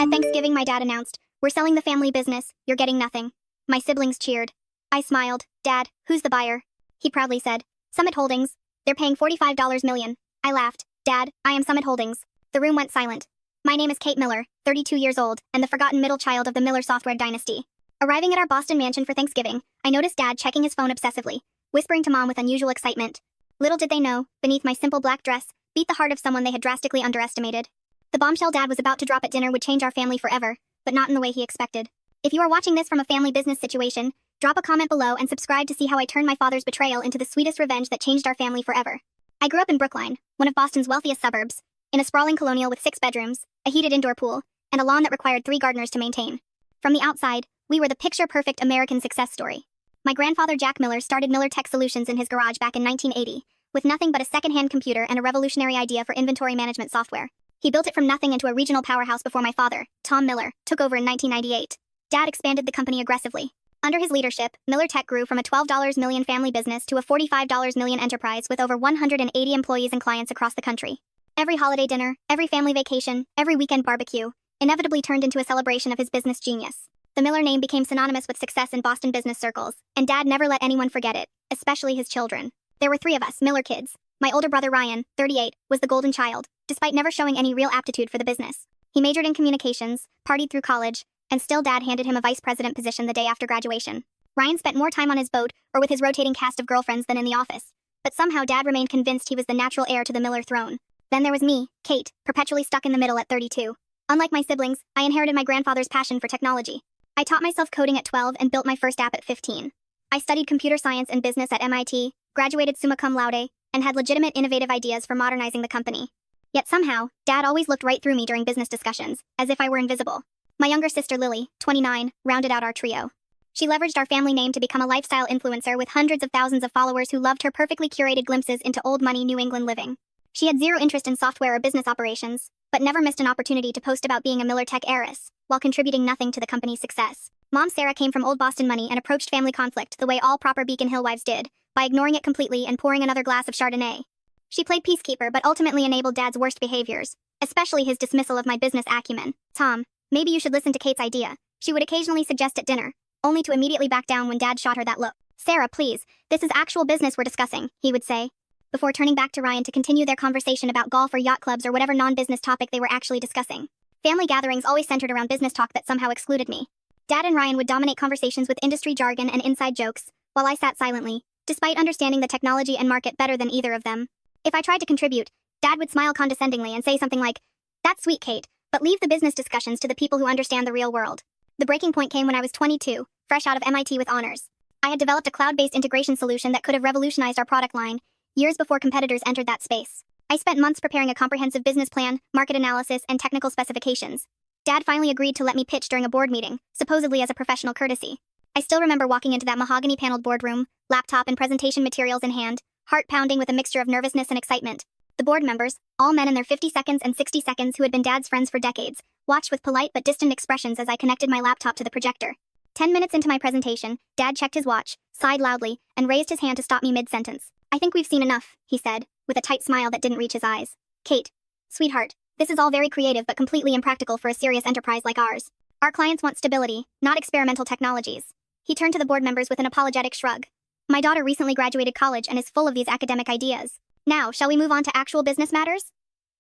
At Thanksgiving, my dad announced, "We're selling the family business, you're getting nothing." My siblings cheered. I smiled. "Dad, who's the buyer?" He proudly said, "Summit Holdings. They're paying $45 million. I laughed. "Dad, I am Summit Holdings." The room went silent. My name is Kate Miller, 32 years old, and the forgotten middle child of the Miller software dynasty. Arriving at our Boston mansion for Thanksgiving, I noticed Dad checking his phone obsessively, whispering to Mom with unusual excitement. Little did they know, beneath my simple black dress, beat the heart of someone they had drastically underestimated. The bombshell Dad was about to drop at dinner would change our family forever, but not in the way he expected. If you are watching this from a family business situation, drop a comment below and subscribe to see how I turned my father's betrayal into the sweetest revenge that changed our family forever. I grew up in Brookline, one of Boston's wealthiest suburbs, in a sprawling colonial with 6 bedrooms, a heated indoor pool, and a lawn that required 3 gardeners to maintain. From the outside, we were the picture-perfect American success story. My grandfather Jack Miller started Miller Tech Solutions in his garage back in 1980, with nothing but a second-hand computer and a revolutionary idea for inventory management software. He built it from nothing into a regional powerhouse before my father, Tom Miller, took over in 1998. Dad expanded the company aggressively. Under his leadership, Miller Tech grew from a $12 million family business to a $45 million enterprise with over 180 employees and clients across the country. Every holiday dinner, every family vacation, every weekend barbecue, inevitably turned into a celebration of his business genius. The Miller name became synonymous with success in Boston business circles, and Dad never let anyone forget it, especially his children. There were 3 of us, Miller kids. My older brother Ryan, 38, was the golden child, despite never showing any real aptitude for the business. He majored in communications, partied through college, and still Dad handed him a vice president position the day after graduation. Ryan spent more time on his boat or with his rotating cast of girlfriends than in the office, but somehow Dad remained convinced he was the natural heir to the Miller throne. Then there was me, Kate, perpetually stuck in the middle at 32. Unlike my siblings, I inherited my grandfather's passion for technology. I taught myself coding at 12 and built my first app at 15. I studied computer science and business at MIT, graduated summa cum laude, and had legitimate innovative ideas for modernizing the company. Yet somehow, Dad always looked right through me during business discussions, as if I were invisible. My younger sister Lily, 29, rounded out our trio. She leveraged our family name to become a lifestyle influencer with hundreds of thousands of followers who loved her perfectly curated glimpses into old money New England living. She had zero interest in software or business operations, but never missed an opportunity to post about being a Miller Tech heiress, while contributing nothing to the company's success. Mom Sarah came from old Boston money and approached family conflict the way all proper Beacon Hill wives did, by ignoring it completely and pouring another glass of Chardonnay. She played peacekeeper but ultimately enabled Dad's worst behaviors, especially his dismissal of my business acumen. "Tom, maybe you should listen to Kate's idea," she would occasionally suggest at dinner, only to immediately back down when Dad shot her that look. "Sarah, please, this is actual business we're discussing," he would say, before turning back to Ryan to continue their conversation about golf or yacht clubs or whatever non-business topic they were actually discussing. Family gatherings always centered around business talk that somehow excluded me. Dad and Ryan would dominate conversations with industry jargon and inside jokes, while I sat silently, despite understanding the technology and market better than either of them. If I tried to contribute, Dad would smile condescendingly and say something like, "That's sweet, Kate, but leave the business discussions to the people who understand the real world." The breaking point came when I was 22, fresh out of MIT with honors. I had developed a cloud-based integration solution that could have revolutionized our product line, years before competitors entered that space. I spent months preparing a comprehensive business plan, market analysis, and technical specifications. Dad finally agreed to let me pitch during a board meeting, supposedly as a professional courtesy. I still remember walking into that mahogany-paneled boardroom, laptop and presentation materials in hand, heart pounding with a mixture of nervousness and excitement. The board members, all men in their 50 seconds and 60 seconds who had been Dad's friends for decades, watched with polite but distant expressions as I connected my laptop to the projector. 10 minutes into my presentation, Dad checked his watch, sighed loudly, and raised his hand to stop me mid-sentence. "I think we've seen enough," he said, with a tight smile that didn't reach his eyes. "Kate, sweetheart, this is all very creative but completely impractical for a serious enterprise like ours. Our clients want stability, not experimental technologies." He turned to the board members with an apologetic shrug. "My daughter recently graduated college and is full of these academic ideas. Now, shall we move on to actual business matters?"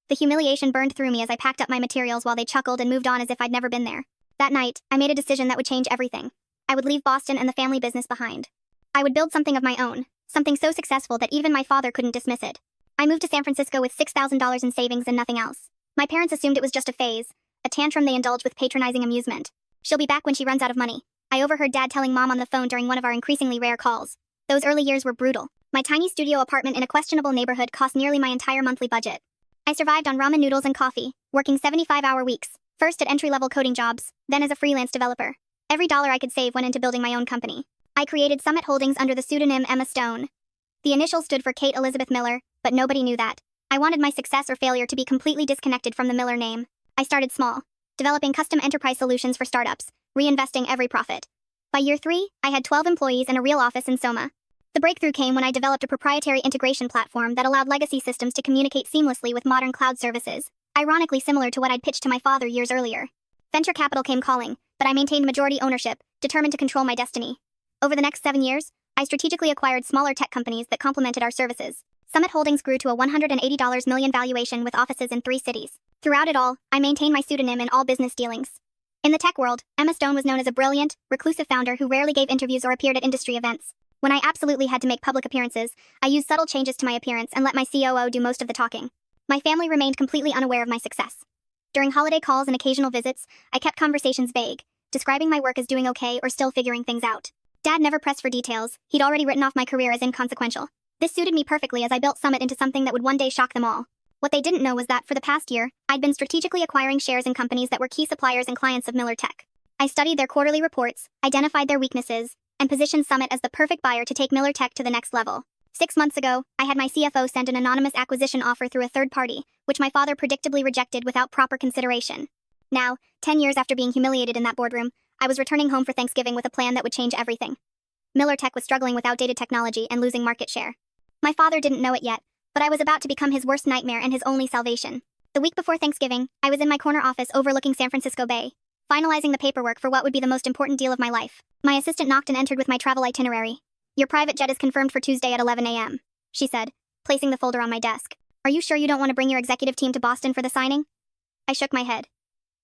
The humiliation burned through me as I packed up my materials while they chuckled and moved on as if I'd never been there. That night, I made a decision that would change everything. I would leave Boston and the family business behind. I would build something of my own, something so successful that even my father couldn't dismiss it. I moved to San Francisco with $6,000 in savings and nothing else. My parents assumed it was just a phase, a tantrum they indulged with patronizing amusement. "She'll be back when she runs out of money," I overheard Dad telling Mom on the phone during one of our increasingly rare calls. Those early years were brutal. My tiny studio apartment in a questionable neighborhood cost nearly my entire monthly budget. I survived on ramen noodles and coffee, working 75-hour weeks, first at entry-level coding jobs, then as a freelance developer. Every dollar I could save went into building my own company. I created Summit Holdings under the pseudonym Emma Stone. The initials stood for Kate Elizabeth Miller, but nobody knew that. I wanted my success or failure to be completely disconnected from the Miller name. I started small, developing custom enterprise solutions for startups, reinvesting every profit. By year 3, I had 12 employees and a real office in Soma. The breakthrough came when I developed a proprietary integration platform that allowed legacy systems to communicate seamlessly with modern cloud services, ironically similar to what I'd pitched to my father years earlier. Venture capital came calling, but I maintained majority ownership, determined to control my destiny. Over the next 7 years, I strategically acquired smaller tech companies that complemented our services. Summit Holdings grew to a $180 million valuation with offices in 3 cities. Throughout it all, I maintained my pseudonym in all business dealings. In the tech world, Emma Stone was known as a brilliant, reclusive founder who rarely gave interviews or appeared at industry events. When I absolutely had to make public appearances, I used subtle changes to my appearance and let my COO do most of the talking. My family remained completely unaware of my success. During holiday calls and occasional visits, I kept conversations vague, describing my work as doing okay or still figuring things out. Dad never pressed for details. He'd already written off my career as inconsequential. This suited me perfectly as I built Summit into something that would one day shock them all. What they didn't know was that for the past year, I'd been strategically acquiring shares in companies that were key suppliers and clients of Miller Tech. I studied their quarterly reports, identified their weaknesses, and positioned Summit as the perfect buyer to take Miller Tech to the next level. 6 months ago, I had my CFO send an anonymous acquisition offer through a third party, which my father predictably rejected without proper consideration. Now, 10 years after being humiliated in that boardroom, I was returning home for Thanksgiving with a plan that would change everything. Miller Tech was struggling with outdated technology and losing market share. My father didn't know it yet, but I was about to become his worst nightmare and his only salvation. The week before Thanksgiving, I was in my corner office overlooking San Francisco Bay, finalizing the paperwork for what would be the most important deal of my life. My assistant knocked and entered with my travel itinerary. "Your private jet is confirmed for Tuesday at 11 a.m., she said, placing the folder on my desk. "Are you sure you don't want to bring your executive team to Boston for the signing?" I shook my head.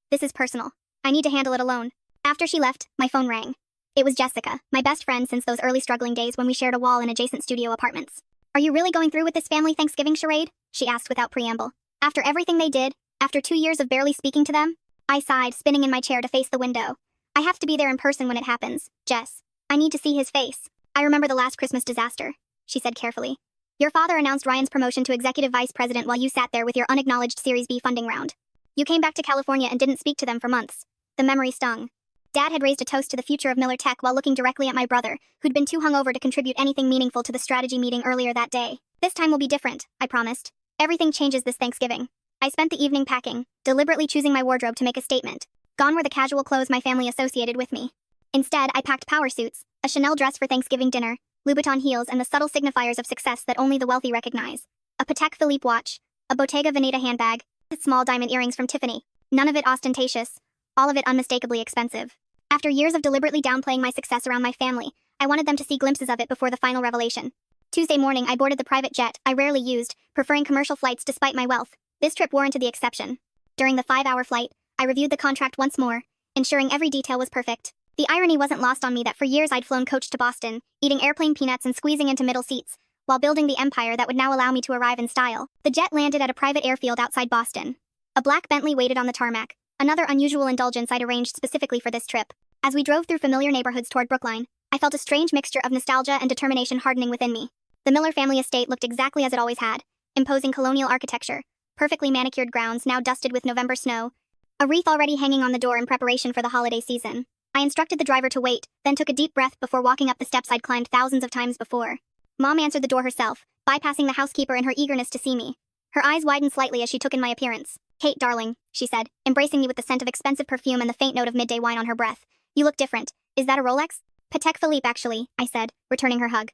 "This is personal. I need to handle it alone." After she left, my phone rang. It was Jessica, my best friend since those early struggling days when we shared a wall in adjacent studio apartments. "Are you really going through with this family Thanksgiving charade?" she asked without preamble. "After everything they did, after 2 years of barely speaking to them?" I sighed, spinning in my chair to face the window. "I have to be there in person when it happens, Jess. I need to see his face." "I remember the last Christmas disaster," she said carefully. "Your father announced Ryan's promotion to executive vice president while you sat there with your unacknowledged Series B funding round. You came back to California and didn't speak to them for months." The memory stung. Dad had raised a toast to the future of Miller Tech while looking directly at my brother, who'd been too hungover to contribute anything meaningful to the strategy meeting earlier that day. "This time will be different," I promised. "Everything changes this Thanksgiving." I spent the evening packing, deliberately choosing my wardrobe to make a statement. Gone were the casual clothes my family associated with me. Instead, I packed power suits, a Chanel dress for Thanksgiving dinner, Louboutin heels and the subtle signifiers of success that only the wealthy recognize. A Patek Philippe watch, a Bottega Veneta handbag, small diamond earrings from Tiffany. None of it ostentatious, all of it unmistakably expensive. After years of deliberately downplaying my success around my family, I wanted them to see glimpses of it before the final revelation. Tuesday morning, I boarded the private jet I rarely used, preferring commercial flights despite my wealth. This trip warranted the exception. During the 5-hour flight, I reviewed the contract once more, ensuring every detail was perfect. The irony wasn't lost on me that for years I'd flown coach to Boston, eating airplane peanuts and squeezing into middle seats, while building the empire that would now allow me to arrive in style. The jet landed at a private airfield outside Boston. A black Bentley waited on the tarmac, another unusual indulgence I'd arranged specifically for this trip. As we drove through familiar neighborhoods toward Brookline, I felt a strange mixture of nostalgia and determination hardening within me. The Miller family estate looked exactly as it always had, imposing colonial architecture, perfectly manicured grounds now dusted with November snow, a wreath already hanging on the door in preparation for the holiday season. I instructed the driver to wait, then took a deep breath before walking up the steps I'd climbed thousands of times before. Mom answered the door herself, bypassing the housekeeper in her eagerness to see me. Her eyes widened slightly as she took in my appearance. "Kate, darling," she said, embracing me with the scent of expensive perfume and the faint note of midday wine on her breath. "You look different. Is that a Rolex?" "Patek Philippe, actually," I said, returning her hug.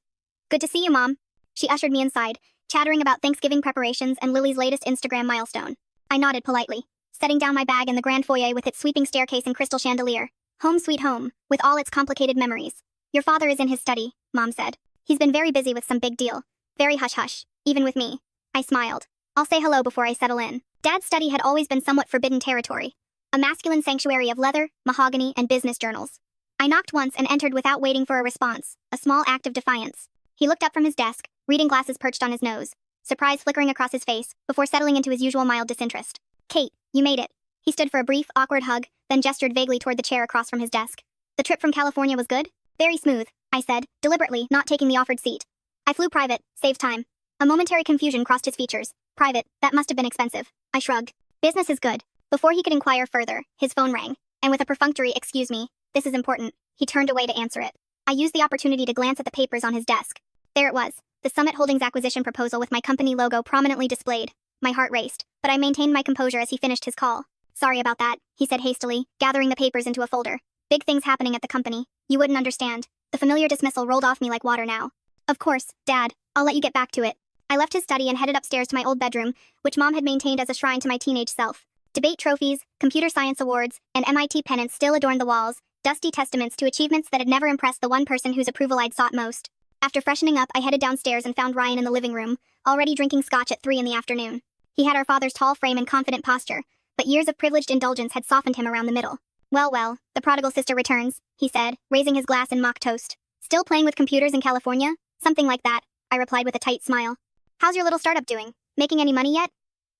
"Good to see you, Mom." She ushered me inside, chattering about Thanksgiving preparations and Lily's latest Instagram milestone. I nodded politely, setting down my bag in the grand foyer with its sweeping staircase and crystal chandelier. Home sweet home, with all its complicated memories. "Your father is in his study," Mom said. "He's been very busy with some big deal. Very hush-hush, even with me." I smiled. "I'll say hello before I settle in." Dad's study had always been somewhat forbidden territory, a masculine sanctuary of leather, mahogany, and business journals. I knocked once and entered without waiting for a response, a small act of defiance. He looked up from his desk, reading glasses perched on his nose, surprise flickering across his face, before settling into his usual mild disinterest. "Kate, you made it." He stood for a brief, awkward hug, then gestured vaguely toward the chair across from his desk. "The trip from California was good?" "Very smooth," I said, deliberately not taking the offered seat. "I flew private, saved time." A momentary confusion crossed his features. "Private, that must have been expensive." I shrugged. "Business is good." Before he could inquire further, his phone rang, and with a perfunctory "excuse me, this is important," he turned away to answer it. I used the opportunity to glance at the papers on his desk. There it was, the Summit Holdings acquisition proposal with my company logo prominently displayed. My heart raced, but I maintained my composure as he finished his call. "Sorry about that," he said hastily, gathering the papers into a folder. "Big things happening at the company. You wouldn't understand." The familiar dismissal rolled off me like water now. "Of course, Dad. I'll let you get back to it." I left his study and headed upstairs to my old bedroom, which Mom had maintained as a shrine to my teenage self. Debate trophies, computer science awards, and MIT pennants still adorned the walls, dusty testaments to achievements that had never impressed the one person whose approval I'd sought most. After freshening up, I headed downstairs and found Ryan in the living room, already drinking scotch at 3 in the afternoon. He had our father's tall frame and confident posture, but years of privileged indulgence had softened him around the middle. Well, the prodigal sister returns, he said, raising his glass in mock toast. Still playing with computers in California? Something like that, I replied with a tight smile. How's your little startup doing? Making any money yet?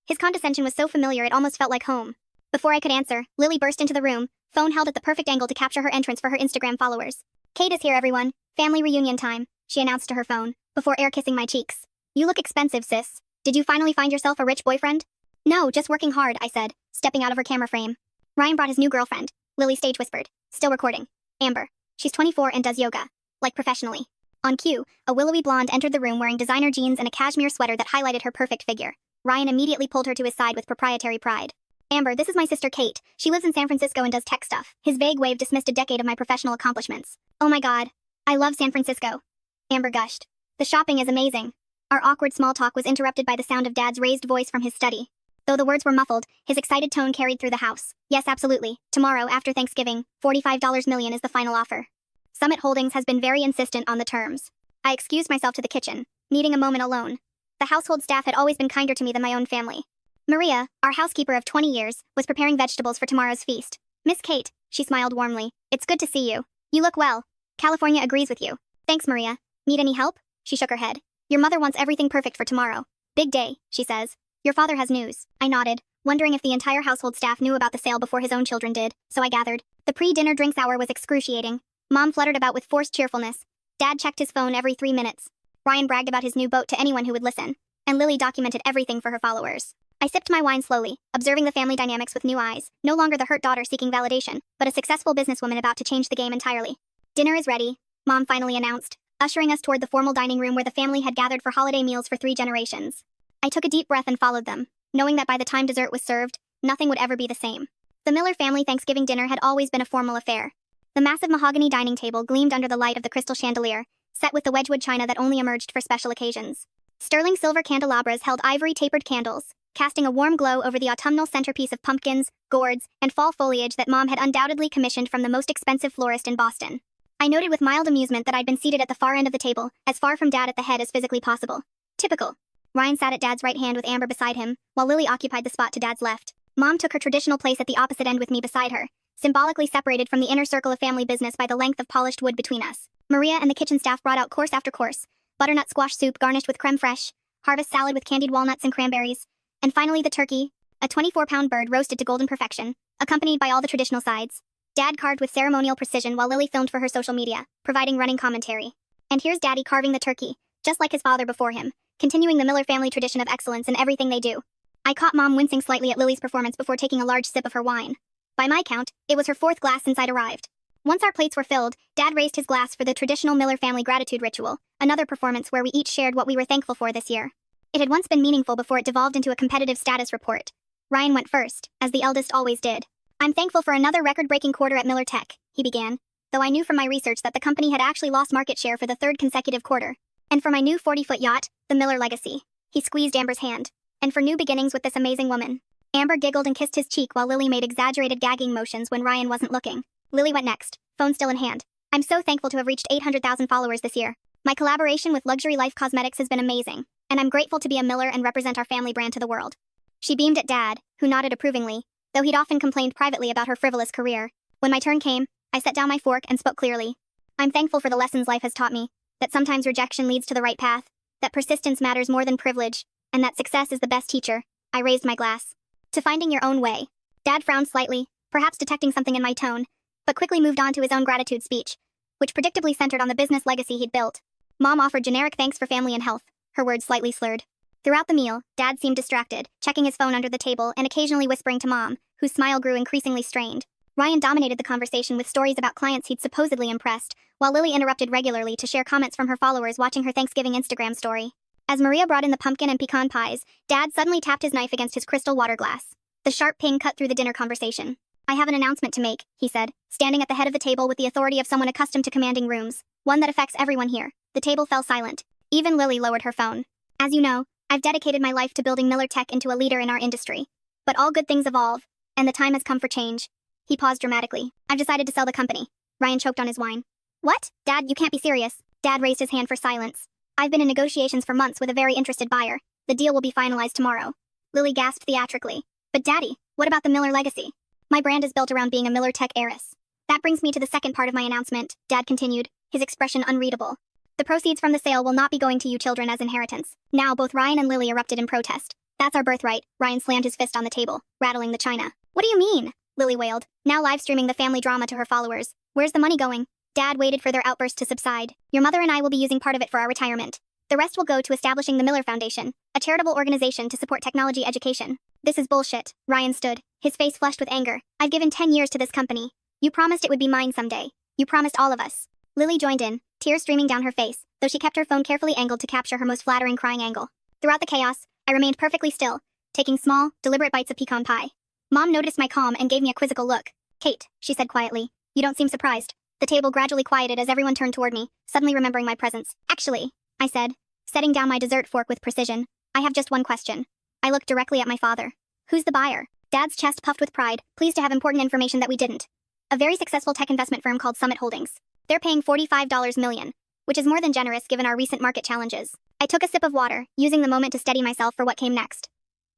His condescension was so familiar it almost felt like home. Before I could answer, Lily burst into the room, phone held at the perfect angle to capture her entrance for her Instagram followers. Kate is here, everyone. Family reunion time, she announced to her phone, before air kissing my cheeks. You look expensive, sis. Did you finally find yourself a rich boyfriend? No, just working hard, I said, stepping out of her camera frame. Ryan brought his new girlfriend, Lily stage whispered, still recording. Amber. She's 24 and does yoga. Like professionally. On cue, a willowy blonde entered the room wearing designer jeans and a cashmere sweater that highlighted her perfect figure. Ryan immediately pulled her to his side with proprietary pride. Amber, this is my sister Kate. She lives in San Francisco and does tech stuff. His vague wave dismissed a decade of my professional accomplishments. Oh my god. I love San Francisco. Amber gushed. The shopping is amazing. Our awkward small talk was interrupted by the sound of Dad's raised voice from his study. Though the words were muffled, his excited tone carried through the house. Yes, absolutely. Tomorrow, after Thanksgiving, $45 million is the final offer. Summit Holdings has been very insistent on the terms. I excused myself to the kitchen, needing a moment alone. The household staff had always been kinder to me than my own family. Maria, our housekeeper of 20 years, was preparing vegetables for tomorrow's feast. Miss Kate, she smiled warmly. It's good to see you. You look well. California agrees with you. Thanks, Maria. Need any help? She shook her head. Your mother wants everything perfect for tomorrow. Big day, she says. Your father has news. I nodded, wondering if the entire household staff knew about the sale before his own children did, so I gathered. The pre-dinner drinks hour was excruciating. Mom fluttered about with forced cheerfulness. Dad checked his phone every 3 minutes. Ryan bragged about his new boat to anyone who would listen. And Lily documented everything for her followers. I sipped my wine slowly, observing the family dynamics with new eyes, no longer the hurt daughter seeking validation, but a successful businesswoman about to change the game entirely. Dinner is ready, Mom finally announced, ushering us toward the formal dining room where the family had gathered for holiday meals for 3 generations. I took a deep breath and followed them, knowing that by the time dessert was served, nothing would ever be the same. The Miller family Thanksgiving dinner had always been a formal affair. The massive mahogany dining table gleamed under the light of the crystal chandelier, set with the Wedgwood china that only emerged for special occasions. Sterling silver candelabras held ivory tapered candles, casting a warm glow over the autumnal centerpiece of pumpkins, gourds, and fall foliage that Mom had undoubtedly commissioned from the most expensive florist in Boston. I noted with mild amusement that I'd been seated at the far end of the table, as far from Dad at the head as physically possible. Typical. Ryan sat at Dad's right hand with Amber beside him, while Lily occupied the spot to Dad's left. Mom took her traditional place at the opposite end with me beside her, symbolically separated from the inner circle of family business by the length of polished wood between us. Maria and the kitchen staff brought out course after course, butternut squash soup garnished with creme fraiche, harvest salad with candied walnuts and cranberries, and finally the turkey, a 24-pound bird roasted to golden perfection, accompanied by all the traditional sides. Dad carved with ceremonial precision while Lily filmed for her social media, providing running commentary. And here's Daddy carving the turkey, just like his father before him, continuing the Miller family tradition of excellence in everything they do. I caught Mom wincing slightly at Lily's performance before taking a large sip of her wine. By my count, it was her 4th glass since I'd arrived. Once our plates were filled, Dad raised his glass for the traditional Miller family gratitude ritual, another performance where we each shared what we were thankful for this year. It had once been meaningful before it devolved into a competitive status report. Ryan went first, as the eldest always did. I'm thankful for another record-breaking quarter at Miller Tech, he began, though I knew from my research that the company had actually lost market share for the 3rd consecutive quarter. And for my new 40-foot yacht, the Miller Legacy. He squeezed Amber's hand. And for new beginnings with this amazing woman. Amber giggled and kissed his cheek while Lily made exaggerated gagging motions when Ryan wasn't looking. Lily went next, phone still in hand. I'm so thankful to have reached 800,000 followers this year. My collaboration with Luxury Life Cosmetics has been amazing, and I'm grateful to be a Miller and represent our family brand to the world. She beamed at Dad, who nodded approvingly, though he'd often complained privately about her frivolous career. When my turn came, I set down my fork and spoke clearly. I'm thankful for the lessons life has taught me, that sometimes rejection leads to the right path, that persistence matters more than privilege, and that success is the best teacher. I raised my glass. To finding your own way. Dad frowned slightly, perhaps detecting something in my tone, but quickly moved on to his own gratitude speech, which predictably centered on the business legacy he'd built. Mom offered generic thanks for family and health, her words slightly slurred. Throughout the meal, Dad seemed distracted, checking his phone under the table and occasionally whispering to Mom, whose smile grew increasingly strained. Ryan dominated the conversation with stories about clients he'd supposedly impressed, while Lily interrupted regularly to share comments from her followers watching her Thanksgiving Instagram story. As Maria brought in the pumpkin and pecan pies, Dad suddenly tapped his knife against his crystal water glass. The sharp ping cut through the dinner conversation. I have an announcement to make, he said, standing at the head of the table with the authority of someone accustomed to commanding rooms, one that affects everyone here. The table fell silent. Even Lily lowered her phone. As you know, I've dedicated my life to building Miller Tech into a leader in our industry. But all good things evolve, and the time has come for change. He paused dramatically. I've decided to sell the company. Ryan choked on his wine. What? Dad, you can't be serious. Dad raised his hand for silence. I've been in negotiations for months with a very interested buyer. The deal will be finalized tomorrow. Lily gasped theatrically. But Daddy, what about the Miller legacy? My brand is built around being a Miller tech heiress. That brings me to the second part of my announcement, Dad continued, his expression unreadable. The proceeds from the sale will not be going to you children as inheritance. Now both Ryan and Lily erupted in protest. That's our birthright. Ryan slammed his fist on the table, rattling the china. What do you mean? Lily wailed, now live streaming the family drama to her followers. Where's the money going? Dad waited for their outburst to subside. Your mother and I will be using part of it for our retirement. The rest will go to establishing the Miller Foundation, a charitable organization to support technology education. This is bullshit. Ryan stood, his face flushed with anger. I've given 10 years to this company. You promised it would be mine someday. You promised all of us. Lily joined in, tears streaming down her face, though she kept her phone carefully angled to capture her most flattering crying angle. Throughout the chaos, I remained perfectly still, taking small, deliberate bites of pecan pie. Mom noticed my calm and gave me a quizzical look. Kate, she said quietly, you don't seem surprised. The table gradually quieted as everyone turned toward me, suddenly remembering my presence. Actually, I said, setting down my dessert fork with precision, I have just one question. I looked directly at my father. Who's the buyer? Dad's chest puffed with pride, pleased to have important information that we didn't. A very successful tech investment firm called Summit Holdings. They're paying $45 million, which is more than generous given our recent market challenges. I took a sip of water, using the moment to steady myself for what came next.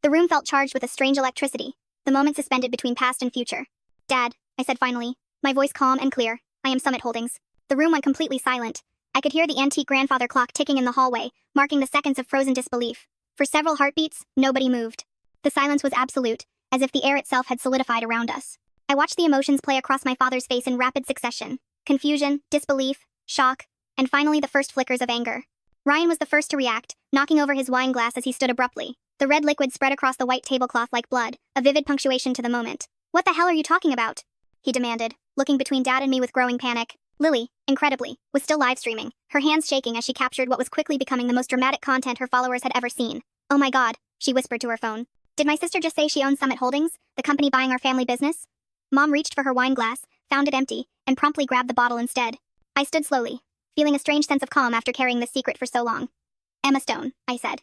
The room felt charged with a strange electricity, the moment suspended between past and future. Dad, I said finally, my voice calm and clear, I am Summit Holdings. The room went completely silent. I could hear the antique grandfather clock ticking in the hallway, marking the seconds of frozen disbelief. For several heartbeats, nobody moved. The silence was absolute, as if the air itself had solidified around us. I watched the emotions play across my father's face in rapid succession. Confusion, disbelief, shock, and finally the first flickers of anger. Ryan was the first to react, knocking over his wine glass as he stood abruptly. The red liquid spread across the white tablecloth like blood, a vivid punctuation to the moment. What the hell are you talking about? He demanded, looking between Dad and me with growing panic. Lily, incredibly, was still live streaming, her hands shaking as she captured what was quickly becoming the most dramatic content her followers had ever seen. Oh my God, she whispered to her phone. Did my sister just say she owns Summit Holdings, the company buying our family business? Mom reached for her wine glass, found it empty, and promptly grabbed the bottle instead. I stood slowly, feeling a strange sense of calm after carrying this secret for so long. Emma Stone, I said.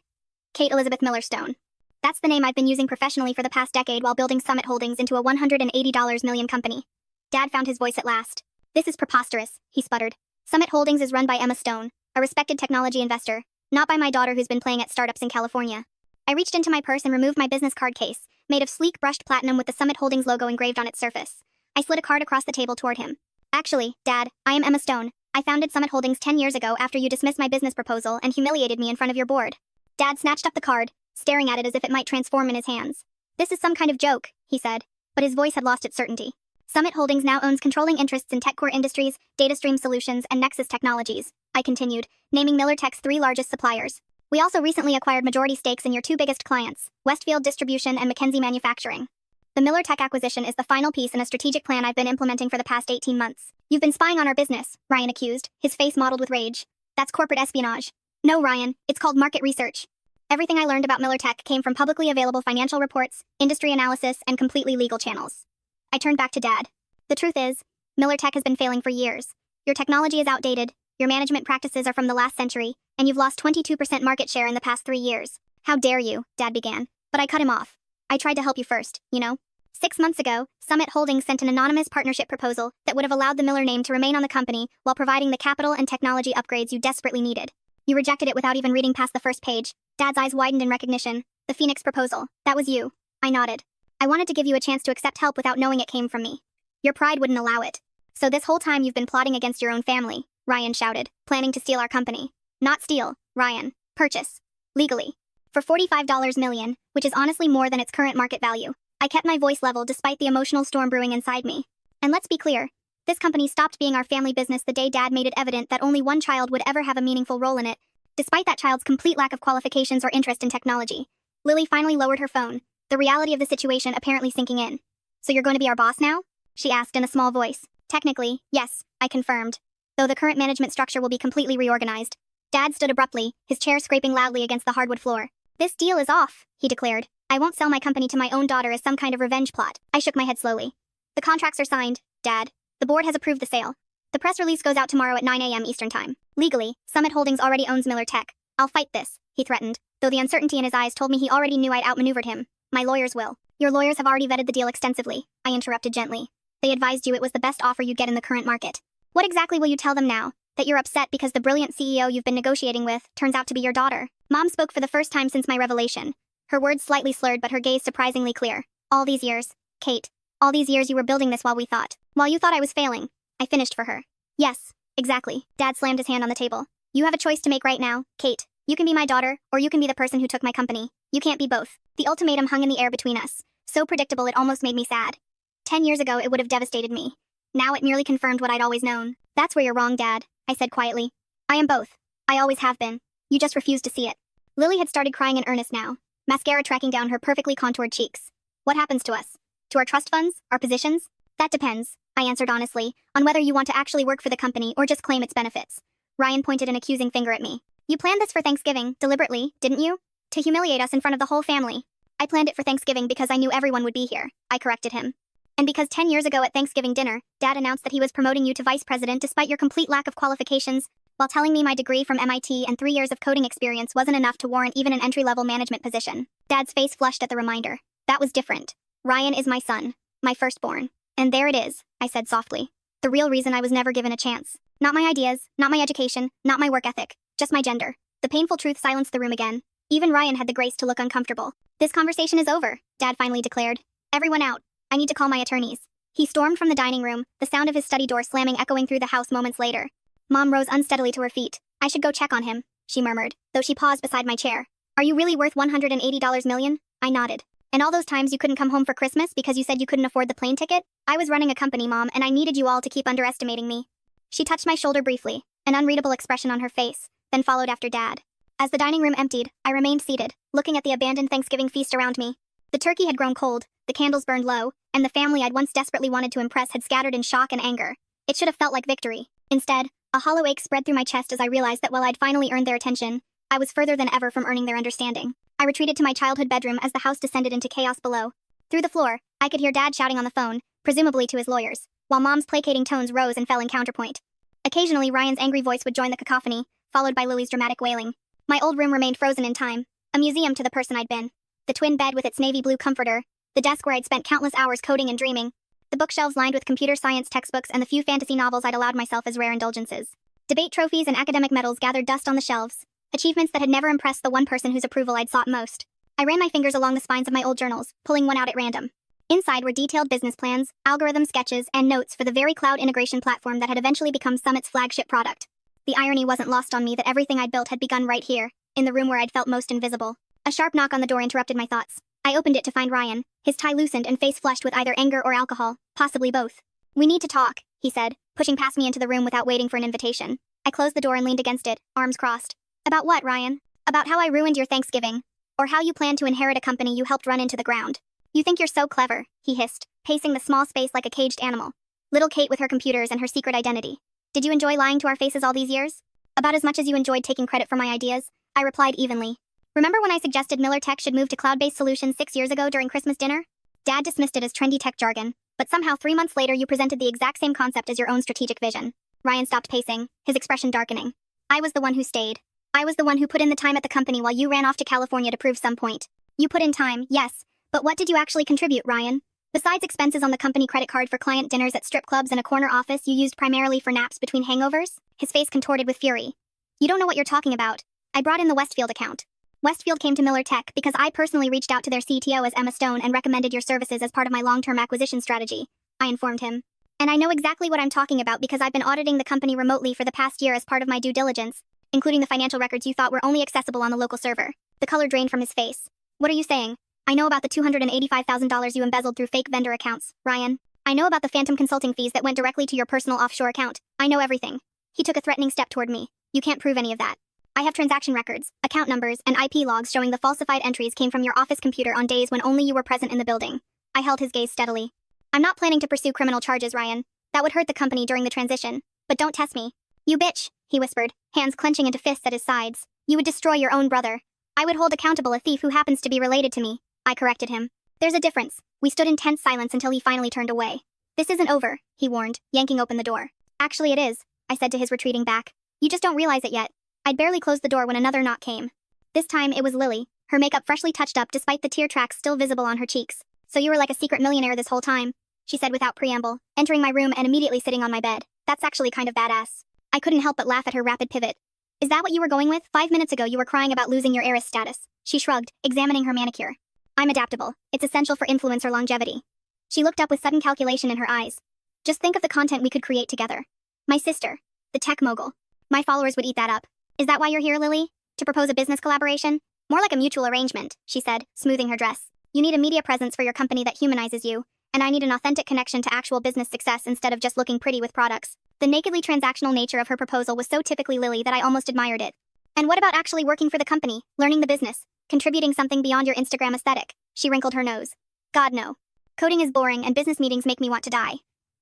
Kate Elizabeth Miller Stone. That's the name I've been using professionally for the past decade while building Summit Holdings into a $180 million company. Dad found his voice at last. This is preposterous, he sputtered. Summit Holdings is run by Emma Stone, a respected technology investor, not by my daughter who's been playing at startups in California. I reached into my purse and removed my business card case, made of sleek brushed platinum with the Summit Holdings logo engraved on its surface. I slid a card across the table toward him. Actually, Dad, I am Emma Stone. I founded Summit Holdings 10 years ago after you dismissed my business proposal and humiliated me in front of your board. Dad snatched up the card, staring at it as if it might transform in his hands. This is some kind of joke, he said, but his voice had lost its certainty. Summit Holdings now owns controlling interests in TechCore Industries, DataStream Solutions, and Nexus Technologies, I continued, naming Miller Tech's 3 largest suppliers. We also recently acquired majority stakes in your 2 biggest clients, Westfield Distribution and McKinsey Manufacturing. The Miller Tech acquisition is the final piece in a strategic plan I've been implementing for the past 18 months. You've been spying on our business, Ryan accused, his face mottled with rage. That's corporate espionage. No, Ryan, it's called market research. Everything I learned about Miller Tech came from publicly available financial reports, industry analysis, and completely legal channels. I turned back to Dad. The truth is, Miller Tech has been failing for years. Your technology is outdated, your management practices are from the last century, and you've lost 22% market share in the past 3 years. How dare you, Dad began, but I cut him off. I tried to help you first, you know? 6 months ago, Summit Holdings sent an anonymous partnership proposal that would have allowed the Miller name to remain on the company while providing the capital and technology upgrades you desperately needed. You rejected it without even reading past the first page. Dad's eyes widened in recognition. The Phoenix proposal. That was you. I nodded. I wanted to give you a chance to accept help without knowing it came from me. Your pride wouldn't allow it. So this whole time you've been plotting against your own family, Ryan shouted, planning to steal our company. Not steal, Ryan. Purchase. Legally. For $45 million, which is honestly more than its current market value. I kept my voice level despite the emotional storm brewing inside me. And let's be clear, this company stopped being our family business the day Dad made it evident that only one child would ever have a meaningful role in it, despite that child's complete lack of qualifications or interest in technology. Lily finally lowered her phone, the reality of the situation apparently sinking in. So you're going to be our boss now? She asked in a small voice. Technically, yes, I confirmed. Though the current management structure will be completely reorganized. Dad stood abruptly, his chair scraping loudly against the hardwood floor. This deal is off, he declared. I won't sell my company to my own daughter as some kind of revenge plot. I shook my head slowly. The contracts are signed, Dad. The board has approved the sale. The press release goes out tomorrow at 9 a.m. Eastern Time. Legally, Summit Holdings already owns Miller Tech. I'll fight this, he threatened, though the uncertainty in his eyes told me he already knew I'd outmaneuvered him. My lawyers will. Your lawyers have already vetted the deal extensively, I interrupted gently. They advised you it was the best offer you'd get in the current market. What exactly will you tell them now? That you're upset because the brilliant CEO you've been negotiating with turns out to be your daughter? Mom spoke for the first time since my revelation. Her words slightly slurred but her gaze surprisingly clear. All these years, Kate. All these years you were building this while you thought I was failing. I finished for her. Yes, exactly. Dad slammed his hand on the table. You have a choice to make right now, Kate. You can be my daughter, or you can be the person who took my company. You can't be both. The ultimatum hung in the air between us. So predictable it almost made me sad. 10 years ago it would have devastated me. Now it merely confirmed what I'd always known. That's where you're wrong, Dad, I said quietly. I am both. I always have been. You just refuse to see it. Lily had started crying in earnest now, mascara tracking down her perfectly contoured cheeks. What happens to us? To our trust funds? Our positions? That depends, I answered honestly, on whether you want to actually work for the company or just claim its benefits. Ryan pointed an accusing finger at me. You planned this for Thanksgiving, deliberately, didn't you? To humiliate us in front of the whole family. I planned it for Thanksgiving because I knew everyone would be here, I corrected him. And because 10 years ago at Thanksgiving dinner, Dad announced that he was promoting you to vice president despite your complete lack of qualifications, while telling me my degree from MIT and 3 years of coding experience wasn't enough to warrant even an entry-level management position. Dad's face flushed at the reminder. That was different. Ryan is my son, my firstborn. And there it is, I said softly. The real reason I was never given a chance. Not my ideas, not my education, not my work ethic, just my gender. The painful truth silenced the room again. Even Ryan had the grace to look uncomfortable. This conversation is over, Dad finally declared. Everyone out. I need to call my attorneys. He stormed from the dining room, the sound of his study door slamming echoing through the house moments later. Mom rose unsteadily to her feet. I should go check on him, she murmured, though she paused beside my chair. Are you really worth $180 million? I nodded. And all those times you couldn't come home for Christmas because you said you couldn't afford the plane ticket? I was running a company, Mom, and I needed you all to keep underestimating me. She touched my shoulder briefly, an unreadable expression on her face, then followed after Dad. As the dining room emptied, I remained seated, looking at the abandoned Thanksgiving feast around me. The turkey had grown cold, the candles burned low, and the family I'd once desperately wanted to impress had scattered in shock and anger. It should have felt like victory. Instead, a hollow ache spread through my chest as I realized that while I'd finally earned their attention, I was further than ever from earning their understanding. I retreated to my childhood bedroom as the house descended into chaos below. Through the floor, I could hear Dad shouting on the phone, presumably to his lawyers, while Mom's placating tones rose and fell in counterpoint. Occasionally, Ryan's angry voice would join the cacophony, followed by Lily's dramatic wailing. My old room remained frozen in time, a museum to the person I'd been. The twin bed with its navy blue comforter, the desk where I'd spent countless hours coding and dreaming, the bookshelves lined with computer science textbooks and the few fantasy novels I'd allowed myself as rare indulgences. Debate trophies and academic medals gathered dust on the shelves, achievements that had never impressed the one person whose approval I'd sought most. I ran my fingers along the spines of my old journals, pulling one out at random. Inside were detailed business plans, algorithm sketches, and notes for the very cloud integration platform that had eventually become Summit's flagship product. The irony wasn't lost on me that everything I'd built had begun right here, in the room where I'd felt most invisible. A sharp knock on the door interrupted my thoughts. I opened it to find Ryan, his tie loosened and face flushed with either anger or alcohol, possibly both. We need to talk, he said, pushing past me into the room without waiting for an invitation. I closed the door and leaned against it, arms crossed. About what, Ryan? About how I ruined your Thanksgiving. Or how you plan to inherit a company you helped run into the ground. You think you're so clever, he hissed, pacing the small space like a caged animal. Little Kate with her computers and her secret identity. Did you enjoy lying to our faces all these years? About as much as you enjoyed taking credit for my ideas, I replied evenly. Remember when I suggested Miller Tech should move to cloud-based solutions 6 years ago during Christmas dinner? Dad dismissed it as trendy tech jargon, but somehow 3 months later you presented the exact same concept as your own strategic vision. Ryan stopped pacing, his expression darkening. I was the one who stayed. I was the one who put in the time at the company while you ran off to California to prove some point. You put in time, yes, but what did you actually contribute, Ryan? Besides expenses on the company credit card for client dinners at strip clubs and a corner office you used primarily for naps between hangovers? His face contorted with fury. You don't know what you're talking about. I brought in the Westfield account. Westfield came to Miller Tech because I personally reached out to their CTO as Emma Stone and recommended your services as part of my long-term acquisition strategy, I informed him. And I know exactly what I'm talking about because I've been auditing the company remotely for the past year as part of my due diligence, including the financial records you thought were only accessible on the local server. The color drained from his face. What are you saying? I know about the $285,000 you embezzled through fake vendor accounts, Ryan. I know about the phantom consulting fees that went directly to your personal offshore account. I know everything. He took a threatening step toward me. You can't prove any of that. I have transaction records, account numbers, and IP logs showing the falsified entries came from your office computer on days when only you were present in the building. I held his gaze steadily. I'm not planning to pursue criminal charges, Ryan. That would hurt the company during the transition. But don't test me. You bitch, he whispered, hands clenching into fists at his sides. You would destroy your own brother. I would hold accountable a thief who happens to be related to me. I corrected him. There's a difference. We stood in tense silence until he finally turned away. This isn't over, he warned, yanking open the door. Actually it is, I said to his retreating back. You just don't realize it yet. I'd barely closed the door when another knock came. This time it was Lily, her makeup freshly touched up despite the tear tracks still visible on her cheeks. So you were like a secret millionaire this whole time, she said without preamble, entering my room and immediately sitting on my bed. That's actually kind of badass. I couldn't help but laugh at her rapid pivot. Is that what you were going with? 5 minutes ago you were crying about losing your heiress status. She shrugged, examining her manicure. I'm adaptable. It's essential for influencer longevity. She looked up with sudden calculation in her eyes. Just think of the content we could create together. My sister, the tech mogul. My followers would eat that up. Is that why you're here, Lily? To propose a business collaboration? More like a mutual arrangement, she said, smoothing her dress. You need a media presence for your company that humanizes you, and I need an authentic connection to actual business success instead of just looking pretty with products. The nakedly transactional nature of her proposal was so typically Lily that I almost admired it. And what about actually working for the company, learning the business, contributing something beyond your Instagram aesthetic? She wrinkled her nose. God, no. Coding is boring and business meetings make me want to die.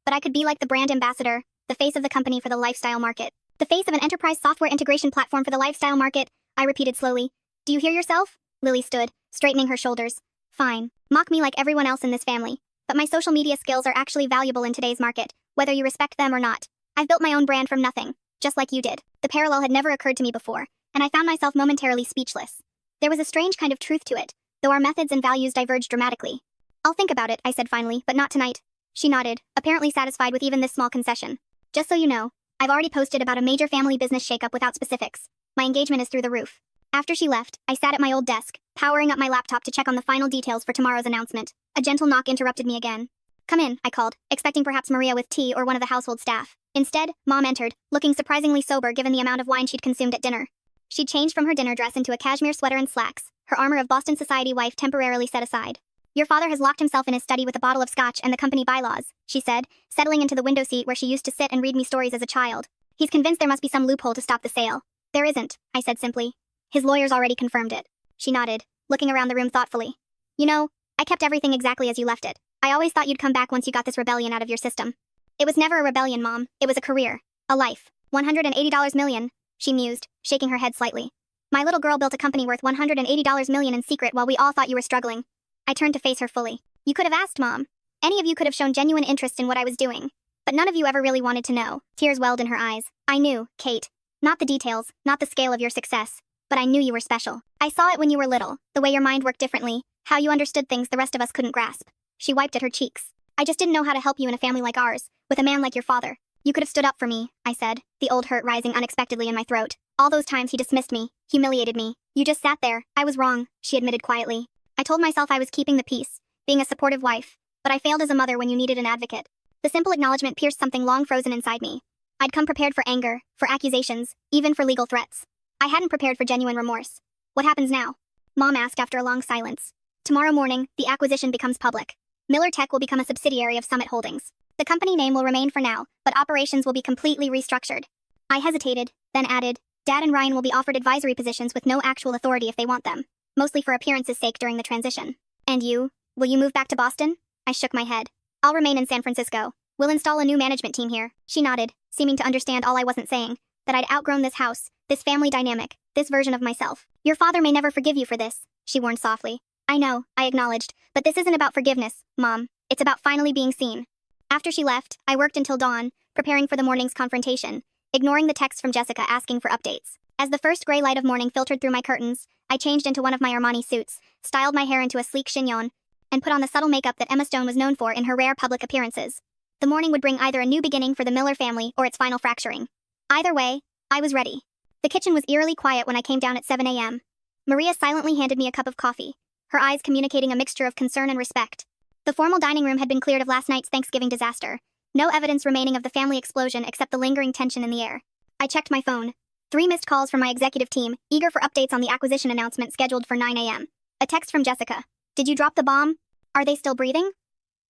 But I could be like the brand ambassador, the face of the company for the lifestyle market. The face of an enterprise software integration platform for the lifestyle market, I repeated slowly. Do you hear yourself? Lily stood, straightening her shoulders. Fine. Mock me like everyone else in this family. But my social media skills are actually valuable in today's market, whether you respect them or not. I've built my own brand from nothing, just like you did. The parallel had never occurred to me before, and I found myself momentarily speechless. There was a strange kind of truth to it, though our methods and values diverged dramatically. I'll think about it, I said finally, but not tonight. She nodded, apparently satisfied with even this small concession. Just so you know, I've already posted about a major family business shakeup without specifics. My engagement is through the roof. After she left, I sat at my old desk, powering up my laptop to check on the final details for tomorrow's announcement. A gentle knock interrupted me again. Come in, I called, expecting perhaps Maria with tea or one of the household staff. Instead, Mom entered, looking surprisingly sober given the amount of wine she'd consumed at dinner. She'd changed from her dinner dress into a cashmere sweater and slacks, her armor of Boston society wife temporarily set aside. Your father has locked himself in his study with a bottle of scotch and the company bylaws, she said, settling into the window seat where she used to sit and read me stories as a child. He's convinced there must be some loophole to stop the sale. There isn't, I said simply. His lawyers already confirmed it. She nodded, looking around the room thoughtfully. You know, I kept everything exactly as you left it. I always thought you'd come back once you got this rebellion out of your system. It was never a rebellion, Mom. It was a career. A life. $180 million, she mused, shaking her head slightly. My little girl built a company worth $180 million in secret while we all thought you were struggling. I turned to face her fully. You could have asked, Mom. Any of you could have shown genuine interest in what I was doing. But none of you ever really wanted to know. Tears welled in her eyes. I knew, Kate. Not the details, not the scale of your success. But I knew you were special. I saw it when you were little, the way your mind worked differently, how you understood things the rest of us couldn't grasp. She wiped at her cheeks. I just didn't know how to help you in a family like ours, with a man like your father. You could have stood up for me, I said, the old hurt rising unexpectedly in my throat. All those times he dismissed me, humiliated me. You just sat there. I was wrong, she admitted quietly. I told myself I was keeping the peace, being a supportive wife, but I failed as a mother when you needed an advocate. The simple acknowledgement pierced something long frozen inside me. I'd come prepared for anger, for accusations, even for legal threats. I hadn't prepared for genuine remorse. What happens now? Mom asked after a long silence. Tomorrow morning, the acquisition becomes public. Miller Tech will become a subsidiary of Summit Holdings. The company name will remain for now, but operations will be completely restructured. I hesitated, then added, Dad and Ryan will be offered advisory positions with no actual authority if they want them, mostly for appearance's sake during the transition. And you? Will you move back to Boston? I shook my head. I'll remain in San Francisco. We'll install a new management team here. She nodded, seeming to understand all I wasn't saying, that I'd outgrown this house, this family dynamic, this version of myself. Your father may never forgive you for this, she warned softly. I know, I acknowledged, but this isn't about forgiveness, Mom. It's about finally being seen. After she left, I worked until dawn, preparing for the morning's confrontation, ignoring the texts from Jessica asking for updates. As the first gray light of morning filtered through my curtains, I changed into one of my Armani suits, styled my hair into a sleek chignon, and put on the subtle makeup that Emma Stone was known for in her rare public appearances. The morning would bring either a new beginning for the Miller family or its final fracturing. Either way, I was ready. The kitchen was eerily quiet when I came down at 7 a.m. Maria silently handed me a cup of coffee, her eyes communicating a mixture of concern and respect. The formal dining room had been cleared of last night's Thanksgiving disaster. No evidence remaining of the family explosion except the lingering tension in the air. I checked my phone. 3 missed calls from my executive team, eager for updates on the acquisition announcement scheduled for 9 a.m. A text from Jessica. Did you drop the bomb? Are they still breathing?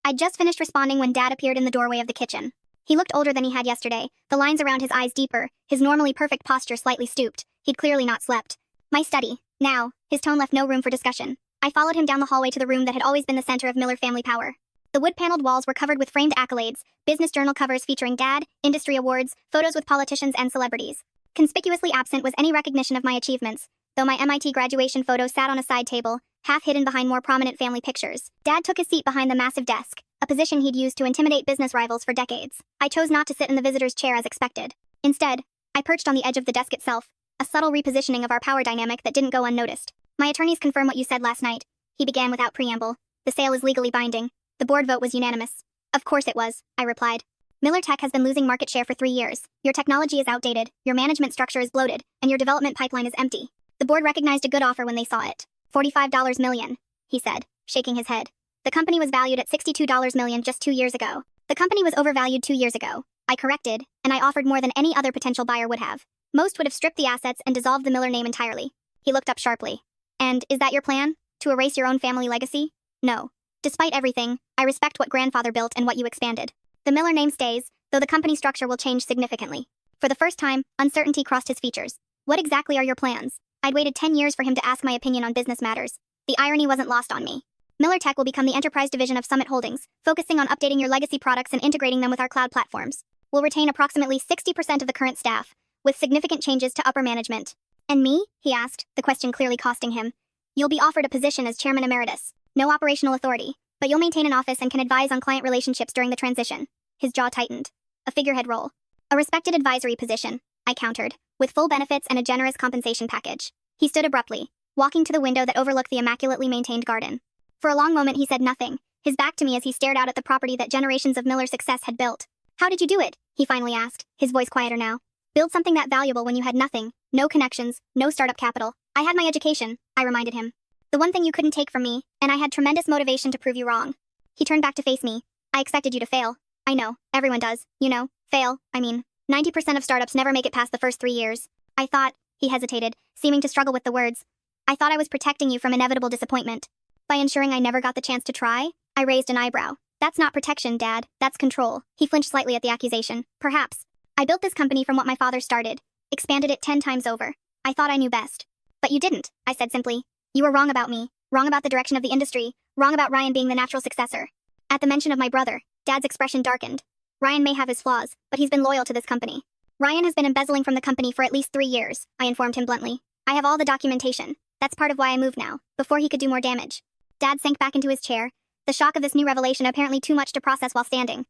I'd just finished responding when Dad appeared in the doorway of the kitchen. He looked older than he had yesterday, the lines around his eyes deeper, his normally perfect posture slightly stooped. He'd clearly not slept. My study. Now. His tone left no room for discussion. I followed him down the hallway to the room that had always been the center of Miller family power. The wood-paneled walls were covered with framed accolades, business journal covers featuring Dad, industry awards, photos with politicians and celebrities. Conspicuously absent was any recognition of my achievements, though my MIT graduation photo sat on a side table, half hidden behind more prominent family pictures. Dad took his seat behind the massive desk, a position he'd used to intimidate business rivals for decades. I chose not to sit in the visitor's chair as expected. Instead, I perched on the edge of the desk itself, a subtle repositioning of our power dynamic that didn't go unnoticed. My attorneys confirm what you said last night, he began without preamble. The sale is legally binding. The board vote was unanimous. Of course it was, I replied. Miller Tech has been losing market share for 3 years. Your technology is outdated, your management structure is bloated, and your development pipeline is empty. The board recognized a good offer when they saw it. $45 million, he said, shaking his head. The company was valued at $62 million just 2 years ago. The company was overvalued 2 years ago. I corrected, and I offered more than any other potential buyer would have. Most would have stripped the assets and dissolved the Miller name entirely. He looked up sharply. And is that your plan? To erase your own family legacy? No. Despite everything, I respect what grandfather built and what you expanded. The Miller name stays, though the company structure will change significantly. For the first time, uncertainty crossed his features. What exactly are your plans? I'd waited 10 years for him to ask my opinion on business matters. The irony wasn't lost on me. Miller Tech will become the enterprise division of Summit Holdings, focusing on updating your legacy products and integrating them with our cloud platforms. We'll retain approximately 60% of the current staff, with significant changes to upper management. And me? He asked, the question clearly costing him. You'll be offered a position as chairman emeritus. No operational authority, but you'll maintain an office and can advise on client relationships during the transition. His jaw tightened. A figurehead role. A respected advisory position, I countered, with full benefits and a generous compensation package. He stood abruptly, walking to the window that overlooked the immaculately maintained garden. For a long moment he said nothing, his back to me as he stared out at the property that generations of Miller success had built. How did you do it? He finally asked, his voice quieter now. Build something that valuable when you had nothing, no connections, no startup capital. I had my education, I reminded him. The one thing you couldn't take from me, and I had tremendous motivation to prove you wrong. He turned back to face me. I expected you to fail. I know, everyone does, fail, 90% of startups never make it past the first 3 years. I thought, he hesitated, seeming to struggle with the words. I thought I was protecting you from inevitable disappointment. By ensuring I never got the chance to try? I raised an eyebrow. That's not protection, Dad, that's control. He flinched slightly at the accusation. Perhaps. I built this company from what my father started, expanded it 10 times over. I thought I knew best. But you didn't, I said simply. You were wrong about me, wrong about the direction of the industry, wrong about Ryan being the natural successor. At the mention of my brother, Dad's expression darkened. Ryan may have his flaws, but he's been loyal to this company. Ryan has been embezzling from the company for at least 3 years, I informed him bluntly. I have all the documentation. That's part of why I moved now, before he could do more damage. Dad sank back into his chair, the shock of this new revelation apparently too much to process while standing.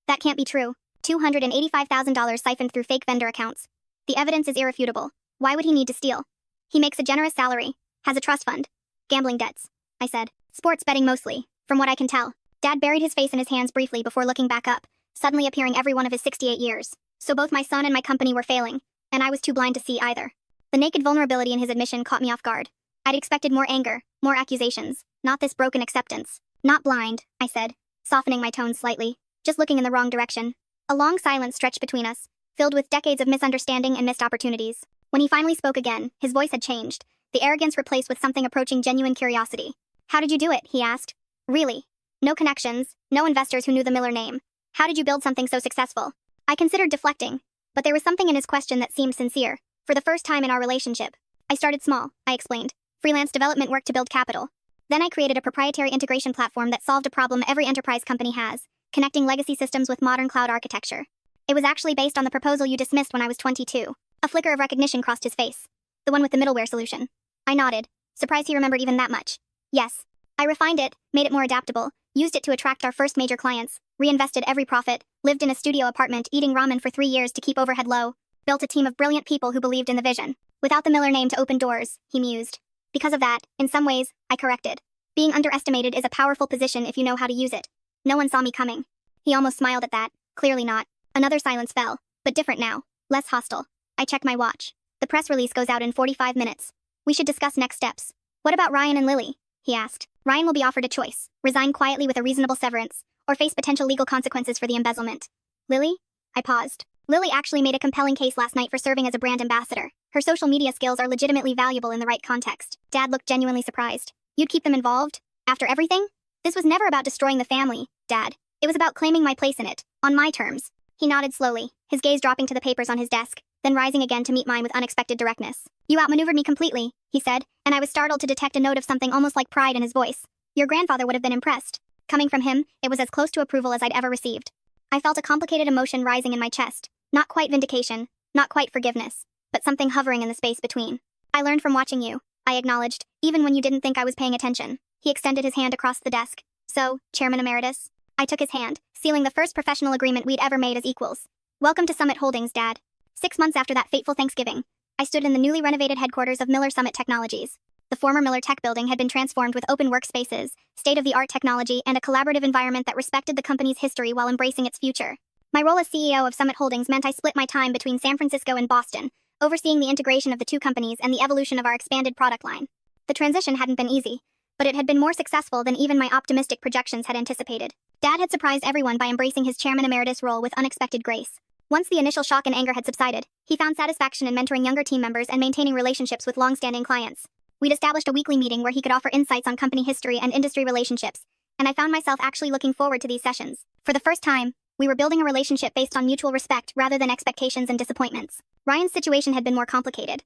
That can't be true. $285,000 siphoned through fake vendor accounts. The evidence is irrefutable. Why would he need to steal? He makes a generous salary, has a trust fund. Gambling debts, I said. Sports betting mostly, from what I can tell. Dad buried his face in his hands briefly before looking back up, suddenly appearing every one of his 68 years. So both my son and my company were failing, and I was too blind to see either. The naked vulnerability in his admission caught me off guard. I'd expected more anger, more accusations, not this broken acceptance. Not blind, I said, softening my tone slightly, just looking in the wrong direction. A long silence stretched between us, filled with decades of misunderstanding and missed opportunities. When he finally spoke again, his voice had changed, the arrogance replaced with something approaching genuine curiosity. How did you do it? He asked. Really? No connections, no investors who knew the Miller name. How did you build something so successful? I considered deflecting, but there was something in his question that seemed sincere. For the first time in our relationship. I started small, I explained. Freelance development work to build capital. Then I created a proprietary integration platform that solved a problem every enterprise company has, connecting legacy systems with modern cloud architecture. It was actually based on the proposal you dismissed when I was 22. A flicker of recognition crossed his face. The one with the middleware solution. I nodded, surprised he remembered even that much. Yes. I refined it, made it more adaptable, used it to attract our first major clients, reinvested every profit, lived in a studio apartment eating ramen for 3 years to keep overhead low, built a team of brilliant people who believed in the vision. Without the Miller name to open doors, he mused. Because of that, in some ways, I corrected. Being underestimated is a powerful position if you know how to use it. No one saw me coming. He almost smiled at that. Clearly not. Another silence fell, but different now, less hostile. I checked my watch. The press release goes out in 45 minutes. We should discuss next steps. What about Ryan and Lily? He asked. Ryan will be offered a choice. Resign quietly with a reasonable severance, or face potential legal consequences for the embezzlement. Lily? I paused. Lily actually made a compelling case last night for serving as a brand ambassador. Her social media skills are legitimately valuable in the right context. Dad looked genuinely surprised. You'd keep them involved? After everything? This was never about destroying the family, Dad. It was about claiming my place in it, on my terms. He nodded slowly, his gaze dropping to the papers on his desk, then rising again to meet mine with unexpected directness. You outmaneuvered me completely, he said, and I was startled to detect a note of something almost like pride in his voice. Your grandfather would have been impressed. Coming from him, it was as close to approval as I'd ever received. I felt a complicated emotion rising in my chest. Not quite vindication, not quite forgiveness, but something hovering in the space between. I learned from watching you, I acknowledged, even when you didn't think I was paying attention. He extended his hand across the desk. So, Chairman Emeritus? I took his hand, sealing the first professional agreement we'd ever made as equals. Welcome to Summit Holdings, Dad. 6 months after that fateful Thanksgiving, I stood in the newly renovated headquarters of Miller Summit Technologies. The former Miller Tech building had been transformed with open workspaces, state-of-the-art technology, and a collaborative environment that respected the company's history while embracing its future. My role as CEO of Summit Holdings meant I split my time between San Francisco and Boston, overseeing the integration of the two companies and the evolution of our expanded product line. The transition hadn't been easy, but it had been more successful than even my optimistic projections had anticipated. Dad had surprised everyone by embracing his chairman emeritus role with unexpected grace. Once the initial shock and anger had subsided, he found satisfaction in mentoring younger team members and maintaining relationships with long-standing clients. We'd established a weekly meeting where he could offer insights on company history and industry relationships, and I found myself actually looking forward to these sessions. For the first time, we were building a relationship based on mutual respect rather than expectations and disappointments. Ryan's situation had been more complicated.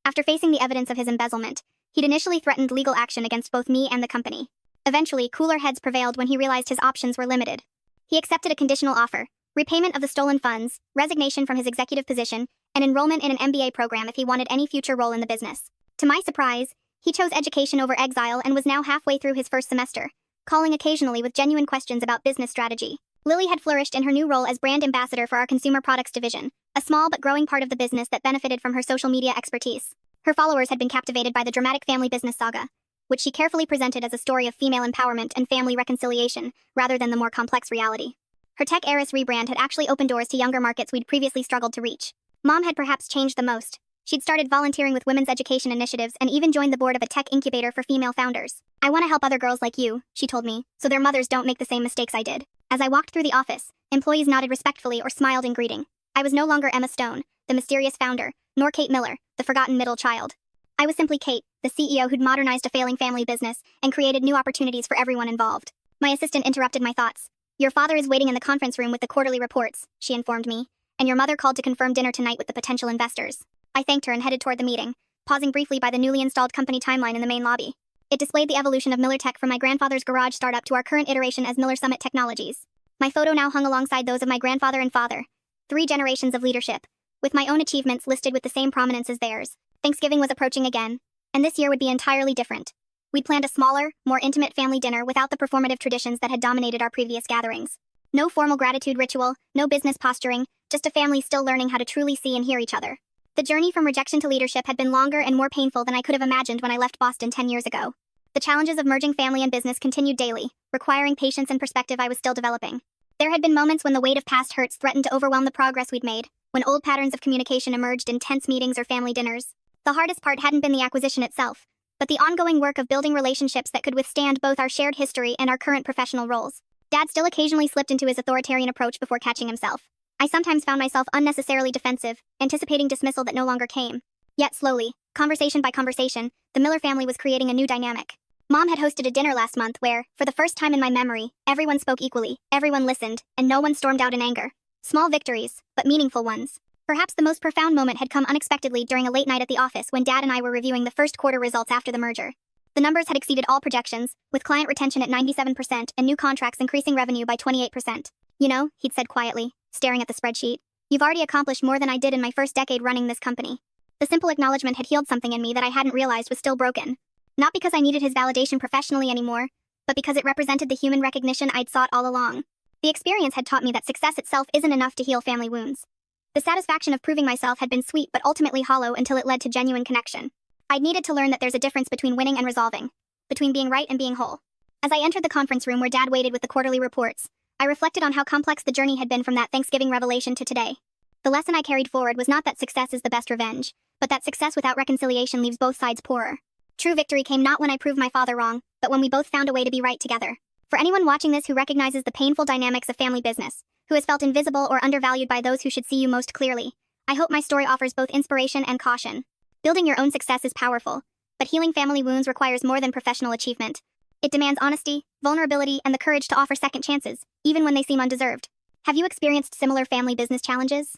After facing the evidence of his embezzlement, he'd initially threatened legal action against both me and the company. Eventually, cooler heads prevailed when he realized his options were limited. He accepted a conditional offer: repayment of the stolen funds, resignation from his executive position, and enrollment in an MBA program if he wanted any future role in the business. To my surprise, he chose education over exile and was now halfway through his first semester, calling occasionally with genuine questions about business strategy. Lily had flourished in her new role as brand ambassador for our consumer products division, a small but growing part of the business that benefited from her social media expertise. Her followers had been captivated by the dramatic family business saga, which she carefully presented as a story of female empowerment and family reconciliation, rather than the more complex reality. Her tech heiress rebrand had actually opened doors to younger markets we'd previously struggled to reach. Mom had perhaps changed the most. She'd started volunteering with women's education initiatives and even joined the board of a tech incubator for female founders. "I want to help other girls like you," she told me, "so their mothers don't make the same mistakes I did." As I walked through the office, employees nodded respectfully or smiled in greeting. I was no longer Emma Stone, the mysterious founder, nor Kate Miller, the forgotten middle child. I was simply Kate, the CEO who'd modernized a failing family business and created new opportunities for everyone involved. My assistant interrupted my thoughts. "Your father is waiting in the conference room with the quarterly reports," she informed me, "and your mother called to confirm dinner tonight with the potential investors." I thanked her and headed toward the meeting, pausing briefly by the newly installed company timeline in the main lobby. It displayed the evolution of Miller Tech from my grandfather's garage startup to our current iteration as Miller Summit Technologies. My photo now hung alongside those of my grandfather and father, 3 generations of leadership, with my own achievements listed with the same prominence as theirs. Thanksgiving was approaching again, and this year would be entirely different. We'd planned a smaller, more intimate family dinner without the performative traditions that had dominated our previous gatherings. No formal gratitude ritual, no business posturing, just a family still learning how to truly see and hear each other. The journey from rejection to leadership had been longer and more painful than I could have imagined when I left Boston 10 years ago. The challenges of merging family and business continued daily, requiring patience and perspective I was still developing. There had been moments when the weight of past hurts threatened to overwhelm the progress we'd made, when old patterns of communication emerged in tense meetings or family dinners. The hardest part hadn't been the acquisition itself, but the ongoing work of building relationships that could withstand both our shared history and our current professional roles. Dad still occasionally slipped into his authoritarian approach before catching himself. I sometimes found myself unnecessarily defensive, anticipating dismissal that no longer came. Yet slowly, conversation by conversation, the Miller family was creating a new dynamic. Mom had hosted a dinner last month where, for the first time in my memory, everyone spoke equally, everyone listened, and no one stormed out in anger. Small victories, but meaningful ones. Perhaps the most profound moment had come unexpectedly during a late night at the office when Dad and I were reviewing the first quarter results after the merger. The numbers had exceeded all projections, with client retention at 97% and new contracts increasing revenue by 28%. "You know," he'd said quietly, staring at the spreadsheet, "you've already accomplished more than I did in my first decade running this company." The simple acknowledgement had healed something in me that I hadn't realized was still broken. Not because I needed his validation professionally anymore, but because it represented the human recognition I'd sought all along. The experience had taught me that success itself isn't enough to heal family wounds. The satisfaction of proving myself had been sweet but ultimately hollow until it led to genuine connection. I'd needed to learn that there's a difference between winning and resolving, between being right and being whole. As I entered the conference room where Dad waited with the quarterly reports, I reflected on how complex the journey had been from that Thanksgiving revelation to today. The lesson I carried forward was not that success is the best revenge, but that success without reconciliation leaves both sides poorer. True victory came not when I proved my father wrong, but when we both found a way to be right together. For anyone watching this who recognizes the painful dynamics of family business, who has felt invisible or undervalued by those who should see you most clearly, I hope my story offers both inspiration and caution. Building your own success is powerful, but healing family wounds requires more than professional achievement. It demands honesty, vulnerability, and the courage to offer second chances, even when they seem undeserved. Have you experienced similar family business challenges?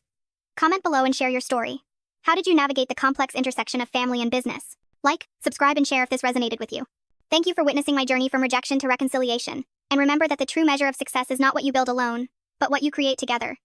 Comment below and share your story. How did you navigate the complex intersection of family and business? Like, subscribe, and share if this resonated with you. Thank you for witnessing my journey from rejection to reconciliation. And remember that the true measure of success is not what you build alone, but what you create together.